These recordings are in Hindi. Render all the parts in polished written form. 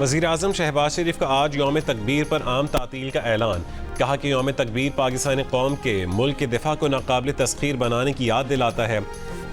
वज़ीर-ए-आज़म शहबाज शरीफ का आज यौम तकबीर पर आम तातील का ऐलान। कहा कि यौम तकबीर पाकिस्तानी कौम के मुल्क के दिफा को नाकाबिल तस्खीर बनाने की याद दिलाता है।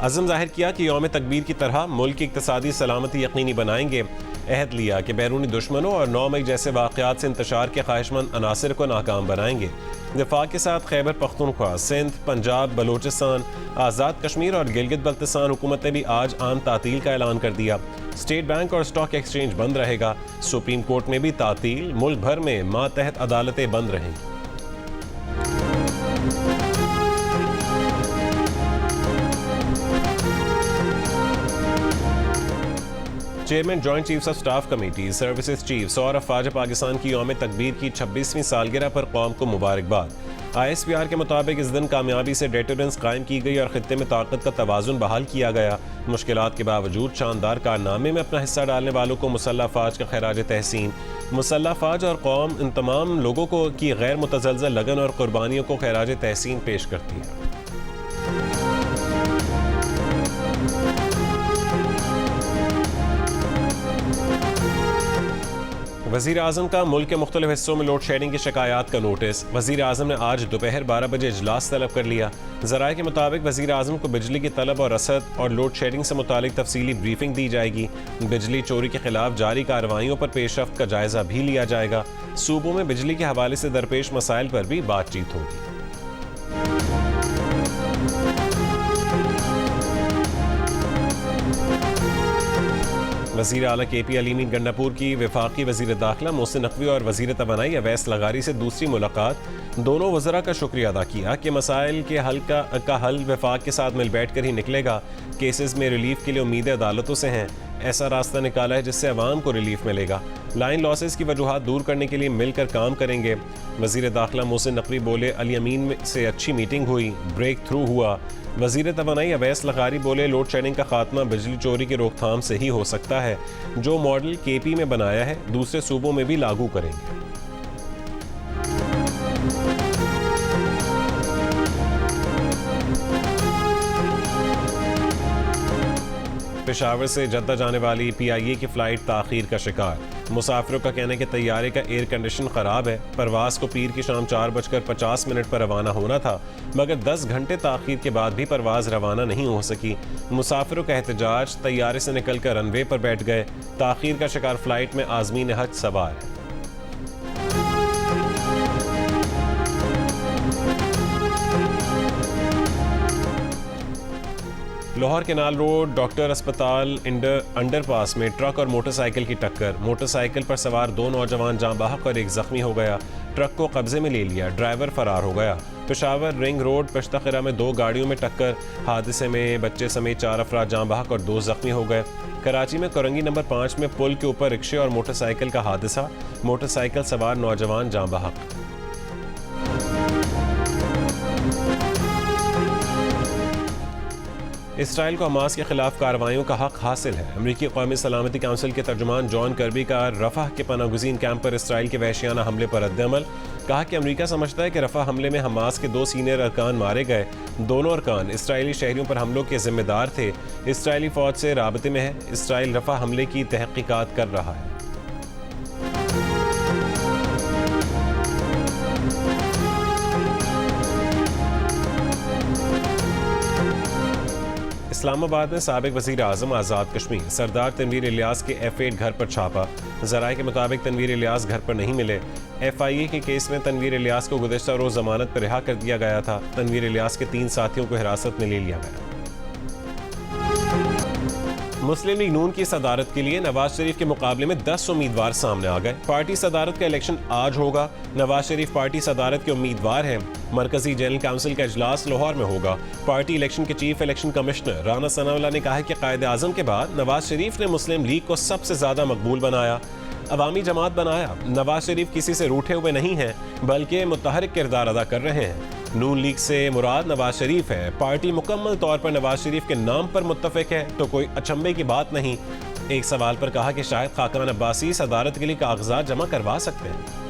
अज़म जाहिर किया कि यौम तकबीर की तरह मुल्क की इक़्तिसादी सलामती यकीनी बनाएंगे। अहद लिया कि बैरूनी दुश्मनों और 9 मई जैसे वाक़यात से इंतशार के ख्वाहिशमंद अनासिर को नाकाम बनाएंगे। दिफा के साथ खैबर पख्तूनख्वा, सिंध, पंजाब, बलूचिस्तान, आज़ाद कश्मीर और गिलगित बल्तिस्तान हुकूमत ने भी आज आम तातील का ऐलान कर दिया। स्टेट बैंक और स्टॉक एक्सचेंज बंद रहेगा। सुप्रीम कोर्ट में भी तातील। मुल्क भर में मातहत अदालतें बंद रहेंगी। Chairman joint chiefs of staff committee services chief Saurabh फाज पाकिस्तान की यौम तकबीर की 26वीं सालगिरह पर कौम को मुबारकबाद। ISPR के मुताबिक इस दिन कामयाबी से डेटरेंस कायम की गई और खित्ते में ताकत का तवाज़ुन बहाल किया गया। मुश्किलात के बावजूद शानदार कारनामे में अपना हिस्सा डालने वालों को मुसल्लह फ़ौज का खैराज तहसीन। मुसल्लह फ़ौज और कौम इन तमाम लोगों को की गैर मुतज़लज़ल लगन और कुर्बानियों को खैराज तहसीन पेश करती है। वज़ीर-ए-आज़म का मुल्क के मुख्तलिफ हिस्सों में लोड शेडिंग की शिकायत का नोटिस। वज़ीर-ए-आज़म ने आज दोपहर 12 बजे इजलास तलब कर लिया। ज़राए के मुताबिक वज़ीर-ए-आज़म को बिजली की तलब और रसद और लोड शेडिंग से मुतालिक तफसीली ब्रीफिंग दी जाएगी। बिजली चोरी के खिलाफ जारी कार्रवाइयों पर पेशरफ्त का जायजा भी लिया जाएगा। सूबों में बिजली के हवाले से दरपेश मसाइल पर भी बातचीत होगी। वज़ीर आला KP अलीमीन गंडापुर की वफाकी वज़ीर दाखिला मोहसिन नकवी और वज़ीर तवानाई अवैस लगारी से दूसरी मुलाकात। दोनों वज़रा का शुक्रिया अदा किया कि मसाइल के हल वफाक के साथ मिल बैठ कर ही निकलेगा। केसेस में रिलीफ के लिए उम्मीदें अदालतों से हैं। ऐसा रास्ता निकाला है जिससे अवाम को रिलीफ मिलेगा। लाइन लॉसेस की वजूहात दूर करने के लिए मिलकर काम करेंगे। वज़ीर दाखिला मोहसिन नकवी बोले अली अमीन से अच्छी मीटिंग हुई, ब्रेक थ्रू हुआ। वज़ीर तवानाई अवैस लगारी बोले लोड शेडिंग का खात्मा बिजली चोरी की रोकथाम से ही हो सकता है। जो मॉडल KP में बनाया है दूसरे सूबों में भी लागू करेंगे। पेशावर से जद्दा जाने वाली PIA की फ़्लाइट ताख़ीर का शिकार। मुसाफिरों का कहना है कि तैयारे का एयर कंडीशन ख़राब है। परवाज़ को पीर की शाम 4:50 पर रवाना होना था, मगर 10 घंटे ताख़ीर के बाद भी परवाज़ रवाना नहीं हो सकी। मुसाफिरों का एहतजाज, तैयारे से निकलकर रनवे पर बैठ गए। ताख़ीर का शिकार फ़्लाइट में आज़मीन हज सवार है। लाहौर केनाल रोड डॉक्टर अस्पताल अंडरपास में ट्रक और मोटरसाइकिल की टक्कर। मोटरसाइकिल पर सवार 2 नौजवान जाँ बहक और एक जख्मी हो गया। ट्रक को कब्जे में ले लिया, ड्राइवर फरार हो गया। पेशावर रिंग रोड पश्तखिरा में 2 गाड़ियों में टक्कर। हादसे में बच्चे समेत 4 अफराद जाँ बहक और 2 जख्मी हो गए। कराची में कोरंगी नंबर 5 में पुल के ऊपर रिक्शे और मोटरसाइकिल का हादसा। मोटरसाइकिल सवार नौजवान जाँ बहक। इसराइल को हमास के खिलाफ कार्रवाइयों का हक हासिल है। अमरीकी कौमी सलामती काउंसिल के तर्जुमान जॉन कर्बी का रफ़ह के पनागुज़ीन कैंप पर इसराइल के वहशियाना हमले पर रद्द-ए-अमल। कहा कि अमरीका समझता है कि रफ़ह हमले में हमास के 2 सीनियर अरकान मारे गए। दोनों अरकान इसराइली शहरियों पर हमलों के जिम्मेदार थे। इसराइली फ़ौज से राबते में है। इसराइल रफ़ह हमले की तहक़ीक़ात कर रहा है। इस्लामाबाद में साबिक वज़ीर आज़म आज़ाद कश्मीर सरदार तनवीर इलियास के F8 घर पर छापा। ज़राए के मुताबिक तनवीर इलियास घर पर नहीं मिले। FIA के केस में तनवीर इलियास को गुज़िश्ता रोज़ ज़मानत पर रिहा कर दिया गया था। तनवीर इलियास के 3 साथियों को हिरासत में ले लिया गया। मुस्लिम लीग नून की सदारत के लिए नवाज शरीफ के मुकाबले में 10 उम्मीदवार सामने आ गए। पार्टी सदारत का इलेक्शन आज होगा। नवाज शरीफ पार्टी सदारत के उम्मीदवार हैं। मरकजी जनरल काउंसिल का इजलास लाहौर में होगा। पार्टी इलेक्शन के chief election commissioner Rana Sanaullah ने कहा है कि कायदे आज़म के बाद नवाज शरीफ ने मुस्लिम लीग को सबसे ज़्यादा मकबूल बनाया, अवामी जमात बनाया। नवाज शरीफ किसी से रूठे हुए नहीं हैं, बल्कि मुतहरिक किरदार अदा कर रहे हैं। नून लीग से मुराद नवाज शरीफ है। पार्टी मुकम्मल तौर पर नवाज शरीफ के नाम पर मुत्तफिक है, तो कोई अचंभे की बात नहीं। एक सवाल पर कहा कि शायद खाकान अब्बासी सदारत के लिए कागजात जमा करवा सकते हैं।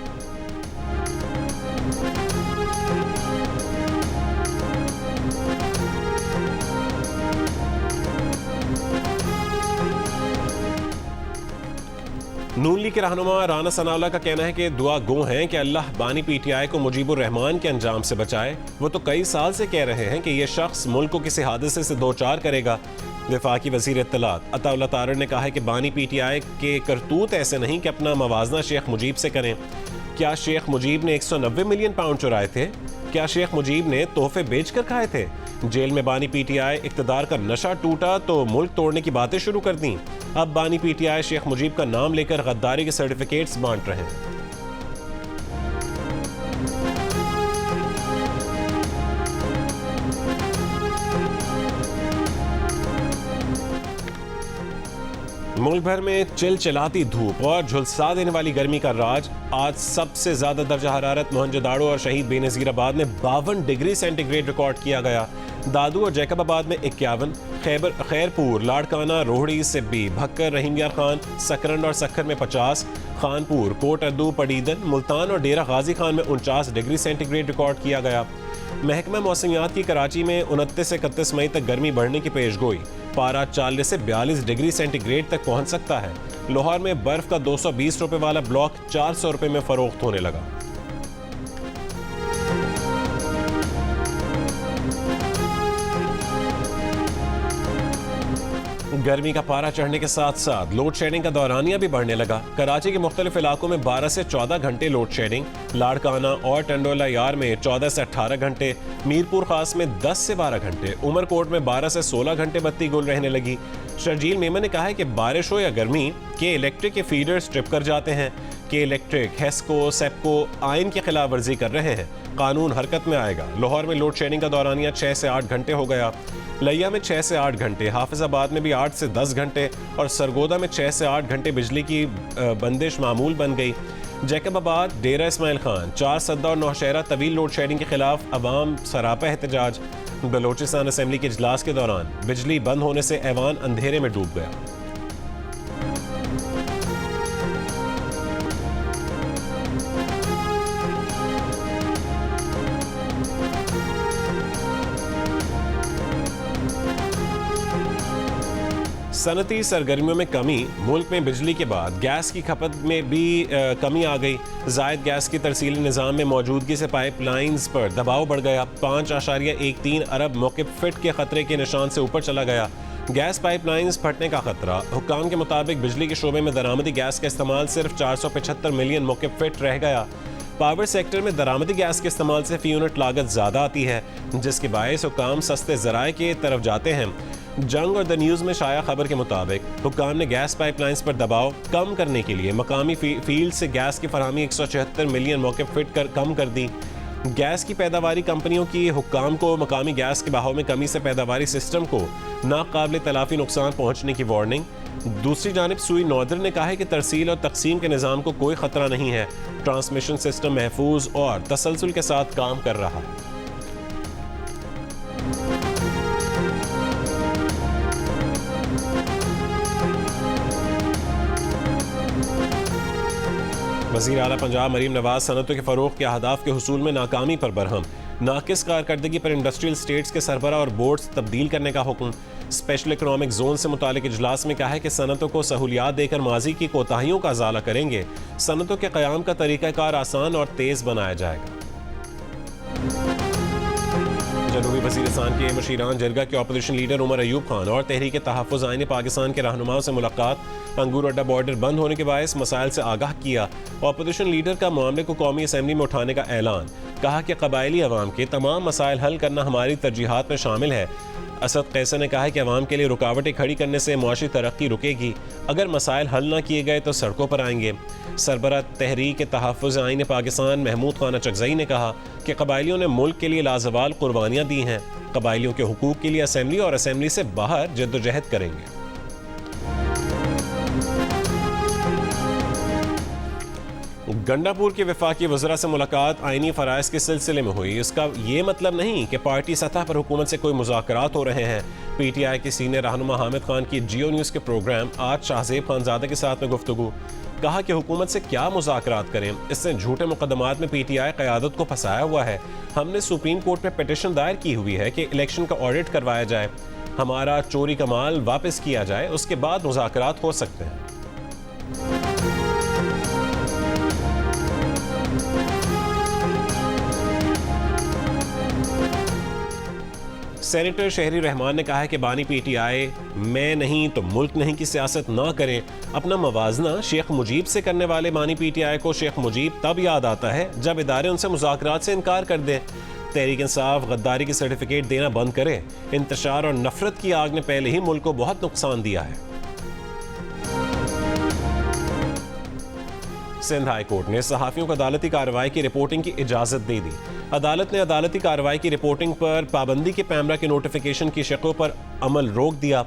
नून लीग के रहनुमा राना सनाउल्लाह का कहना है कि दुआ गो हैं कि अल्लाह बानी पीटीआई को मुजीबुर रहमान के अंजाम से बचाए। वो तो कई साल से कह रहे हैं कि यह शख्स मुल्क को किसी हादसे से दो चार करेगा। वफाकी वजीर इत्तलात अताउल्लाह तारड़ ने कहा है कि बानी पीटीआई के करतूत ऐसे नहीं कि अपना मवाजना शेख मुजीब से करें। क्या शेख मुजीब ने 190 मिलियन पाउंड चुराए थे? क्या शेख मुजीब ने तोहफे बेच कर खाए थे? जेल में बानी पीटीआई इक्तदार का नशा टूटा तो मुल्क तोड़ने की बातें शुरू कर दी। अब बानी पीटीआई शेख मुजीब का नाम लेकर गद्दारी के सर्टिफिकेट्स बांट रहे हैं। मुल्क भर में चिलचिलाती धूप और झुलसा देने वाली गर्मी का राज। आज सबसे ज्यादा दर्जा हरारत मोहनजोदाड़ो और शहीद बेनजीराबाद में 52 डिग्री सेंटीग्रेड रिकॉर्ड किया गया। दादू और जैकबाबाद में 51, खैरपुर, लाड़काना, रोहड़ी, सिब्बी, भक्कर, रहीम यार खान, सकरंड और सखर में 50, खानपुर, कोट अद्दू, पडीदन, मुल्तान और डेरा गाजी खान में 49 डिग्री सेंटीग्रेड रिकॉर्ड किया गया। महकमा मौसमियात की कराची में 29 से 31 मई तक गर्मी बढ़ने की पेशगोई। पारा 40 से 42 डिग्री सेंटीग्रेड तक पहुंच सकता है। लाहौर में बर्फ का 220 रुपए वाला ब्लॉक 400 रुपए में फरोख्त होने लगा। गर्मी का पारा चढ़ने के साथ साथ लोड शेडिंग का दौरानिया भी बढ़ने लगा। कराची के मुख्तलिफ इलाकों में 12 से 14 घंटे लोड शेडिंग, लाड़काना और टंडोला यार में 14 से 18 घंटे, मीरपुर खास में 10 से 12 घंटे, उमरकोट में 12 से 16 घंटे बत्ती गुल रहने लगी। शर्जील मेमन ने कहा है कि बारिश हो या गर्मी के इलेक्ट्रिक के फीडर्स ट्रिप कर जाते हैं। के इलेक्ट्रिक, हेस्को, सेप्को आइन की खिलाफ वर्जी कर रहे हैं। कानून हरकत में आएगा। लाहौर में लोड शेडिंग का दौरानिया 6 से 8 घंटे हो गया। लिया में 6 से 8 घंटे, हाफिजाबाद में भी 8 से 10 घंटे और सरगोदा में 6 से 8 घंटे बिजली की बंदिश मामूल बन गई। जैकबाबाद, डेरा इस्माइल खान, चार सद्दा और नौशहरा तवील लोड शेडिंग के खिलाफ अवाम सरापा एहतजाज। बलोचिस्तान असेंबली के इजलास के दौरान बिजली बंद होने से ऐवान अंधेरे में डूब गया। सनती सरगर्मियों में कमी। मुल्क में बिजली के बाद गैस की खपत में भी कमी आ गई। जायद गैस की तरसीली निज़ाम में मौजूदगी से पाइपलाइंस पर दबाव बढ़ गया। 5.13 अरब मौक़िफ़ फिट के खतरे के निशान से ऊपर चला गया। गैस पाइपलाइंस फटने का खतरा। हुक्काम के मुताबिक बिजली के शोबे में दरामदी गैस का इस्तेमाल सिर्फ 475 मिलियन मौक़िफ़ फिट रह गया। पावर सेक्टर में दरामदी गैस के इस्तेमाल से फी यूनिट लागत ज़्यादा आती है, जिसके बायस हुक्काम सस्ते ज़राए के तरफ जाते हैं। जंग और द न्यूज़ में शाया खबर के मुताबिक हुक्काम ने गैस पाइपलाइंस पर दबाव कम करने के लिए मकामी फील्ड से गैस की फरहमी 176 मिलियन मौक़िफ़ फिट कर कम कर दी। गैस की पैदावारी कंपनियों की हुक्काम को मकामी गैस के बहाव में कमी से पैदावारी सिस्टम को नाकाबिल तलाफी नुकसान पहुँचने की वार्निंग। दूसरी जानिब सुई नॉर्दर्न ने कहा है कि तरसील और तकसीम के निज़ाम को कोई ख़तरा नहीं है। ट्रांसमिशन सिस्टम महफूज और तसलसल के साथ काम कर रहा है। वज़ीर आला पंजाब मरीम नवाज सनतों के फ़रोग़ के अहदाफ़ के हुसूल में नाकामी पर बरहम। नाकिस कारकर्दगी पर इंडस्ट्रियल स्टेट्स के सरबरा और बोर्ड्स तब्दील करने का हुक्म। स्पेशल इकनॉमिक जोन से मुतालिक इजलास में कहा है कि सनतों को सहूलियात देकर माजी की कोताहियों का अजाला करेंगे। सनतों के क़याम का तरीक़ाकार आसान और तेज़ बनाया जाएगा। जनूबी वज़ीरिस्तान के मशीरान जरगा के अपोजिशन लीडर उमर अयूब खान और तहरीक तहफ़्फ़ुज़ आईन पाकिस्तान के रहनुमाओं से मुलाकात। अंगूर अड्डा बॉर्डर बंद होने के बायस मसाइल से आगाह किया। अपोजिशन लीडर का मामले को कौमी असम्बली में उठाने का ऐलान। कहा कि कबायली अवाम के तमाम मसाइल हल करना हमारी तरजीहात में शामिल है। असद कैसर ने कहा है कि अवाम के लिए रुकावटें खड़ी करने से मुआशी तरक्की रुकेगी। अगर मसाइल हल न किए गए तो सड़कों पर आएंगे। सरबरा तहरीक तहफ़्फ़ुज़ आईन पाकिस्तान महमूद खान अचकज़ई ने कहा कि कबायलियों ने मुल्क के लिए लाजवाल कुर्बानियाँ दी हैं। कबायलियों के हुकूक के लिए असम्बली और असम्बली से बाहर जद्दोजहद करेंगे। गंडापुर के वफाकी वज़रा से मुलाकात आईनी फ़राइज़ के सिलसिले में हुई। इसका ये मतलब नहीं कि पार्टी सतह पर हुकूमत से कोई मुज़ाकरात हो रहे हैं। PTI के सीनियर रहनुमा हामिद खान की जियो न्यूज़ के प्रोग्राम आज शाहज़ेब खानज़ादा के साथ में गुफ्तगू। कहा कि हुकूमत से क्या मुज़ाकरात करें, इससे झूठे मुकदमात में PTI क़यादत को फंसाया हुआ है। हमने सुप्रीम कोर्ट में पिटिशन दायर की हुई है कि इलेक्शन का ऑडिट करवाया जाए, हमारा चोरी का माल वापस किया जाए, उसके बाद मुज़ाकरात हो सकते हैं। सेनेटर शहरी रहमान ने कहा है कि बानी पीटीआई मैं नहीं तो मुल्क नहीं की सियासत ना करें। अपना मवाजना शेख मुजीब से करने वाले बानी पीटीआई को शेख मुजीब तब याद आता है जब इदारे उनसे मुज़ाकरात से इनकार कर दें। तहरीक इंसाफ गद्दारी की सर्टिफिकेट देना बंद करे। इंतशार और नफरत की आग ने पहले ही मुल्क को बहुत नुकसान दिया है। सिंध हाई कोर्ट ने सहाफियों को अदालती कार्रवाई की रिपोर्टिंग की इजाजत दे दी। अदालत ने अदालती कार्रवाई की रिपोर्टिंग पर पाबंदी के पैमरा के नोटिफिकेशन की शकों पर अमल रोक दिया।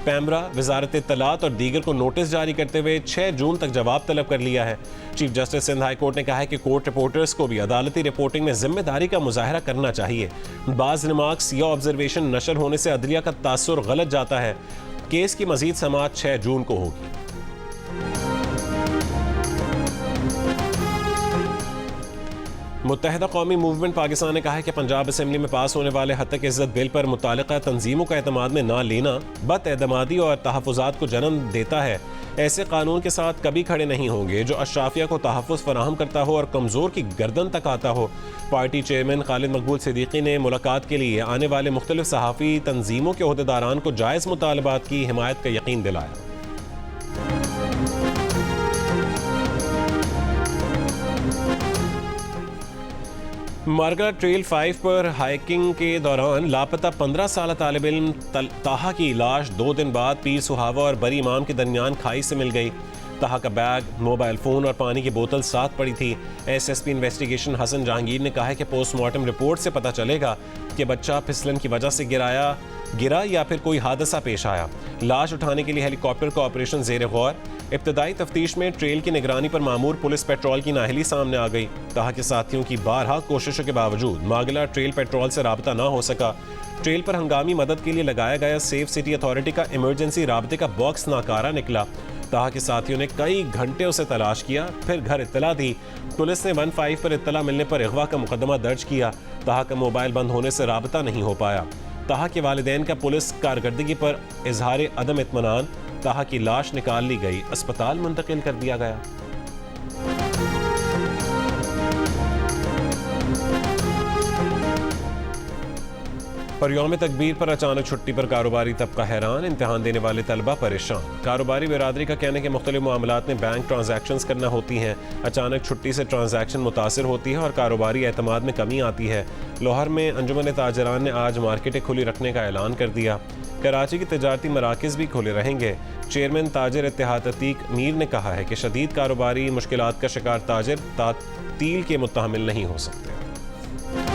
पैमरा वजारत इत्तलात और दीगर को नोटिस जारी करते हुए 6 जून तक जवाब तलब कर लिया है। Chief justice Sindh high court ने कहा है कि कोर्ट रिपोर्टर्स को भी अदालती रिपोर्टिंग में जिम्मेदारी का मुजाहरा करना चाहिए। बाज रिमार्क्स या ऑब्जर्वेशन नशर होने से अदलिया का तासुर गलत जाता है। केस की मजीद समाअत 6 जून को होगी। मुत्तहिदा कौमी मूवमेंट पाकिस्तान ने कहा है कि पंजाब असेंबली में पास होने वाले हद तक इज्जत बिल पर मुतल्लिका तंजीमों का एतमाद में ना लेना बदएतमादी और तहफ़्फ़ुज़ात को जन्म देता है। ऐसे कानून के साथ कभी खड़े नहीं होंगे जो अशराफिया को तहफ़्फ़ुज़ फराहम करता हो और कमज़ोर की गर्दन तक आता हो। पार्टी चेयरमैन खालिद मकबूल सिद्दीकी ने मुलाकात के लिए आने वाले मुख्तलिफ सहाफ़ी तंजीमों के ओहदेदारान को जायज़ मुतालबात की हिमायत का यकीन दिलाया। मार्गला ट्रेल 5 पर हाइकिंग के दौरान लापता 15 साल तालिब इल्म ताहा की लाश 2 दिन बाद पीर सुहावा और बरी इमाम के दरमियान खाई से मिल गई। ताहा का बैग, मोबाइल फ़ोन और पानी की बोतल साथ पड़ी थी। एसएसपी इन्वेस्टिगेशन हसन जहांगीर ने कहा है कि पोस्टमार्टम रिपोर्ट से पता चलेगा कि बच्चा फिसलन की वजह से गिरा या फिर कोई हादसा पेश आया। लाश उठाने के लिए हेलीकॉप्टर का ऑपरेशन ज़ेर गौर। इब्तदाई तफ्तीश में ट्रेल की निगरानी पर मामूर पुलिस पेट्रोल की नाअहली सामने आ गई। ताहा के साथियों की बारहा कोशिशों के बावजूद मागला ट्रेल पेट्रोल से राबता ना हो सका। ट्रेल पर हंगामी मदद के लिए लगाया गया सेफ सिटी अथॉरिटी का इमरजेंसी राबते का बॉक्स नाकारा निकला। ताहा के साथियों ने कई घंटे उसे तलाश किया, फिर घर इत्तला दी। पुलिस ने 15 पर इत्तला मिलने पर अगवा का मुकदमा दर्ज किया। ताहा का मोबाइल बंद होने से राबता नहीं हो पाया। ताहा के वालिदैन का पुलिस कारकर्दगी पर इजहार अदम इत्मीनान। ताहा की लाश निकाल ली गई, अस्पताल मुंतकिल कर दिया गया। और यौम तकबीर पर अचानक छुट्टी पर कारोबारी तबका हैरान, इम्तिहान देने वाले तलबा परेशान। कारोबारी बिरादरी का कहना है कि मुख्तलिफ मामलात में बैंक ट्रांजैक्शंस करना होती हैं। अचानक छुट्टी से ट्रांजैक्शन मुतासिर होती है और कारोबारी एतमाद में कमी आती है। लाहौर में अंजुमन ताजरान ने आज मार्केटें खुली रखने का ऐलान कर दिया। कराची की तजारती मराकज़ भी खुले रहेंगे। चेयरमैन ताजर इत्तेहाद अतीक मीर ने कहा है कि शदीद कारोबारी मुश्किलात का शिकार ताजर तातील के मुत्तहमिल नहीं हो सकते।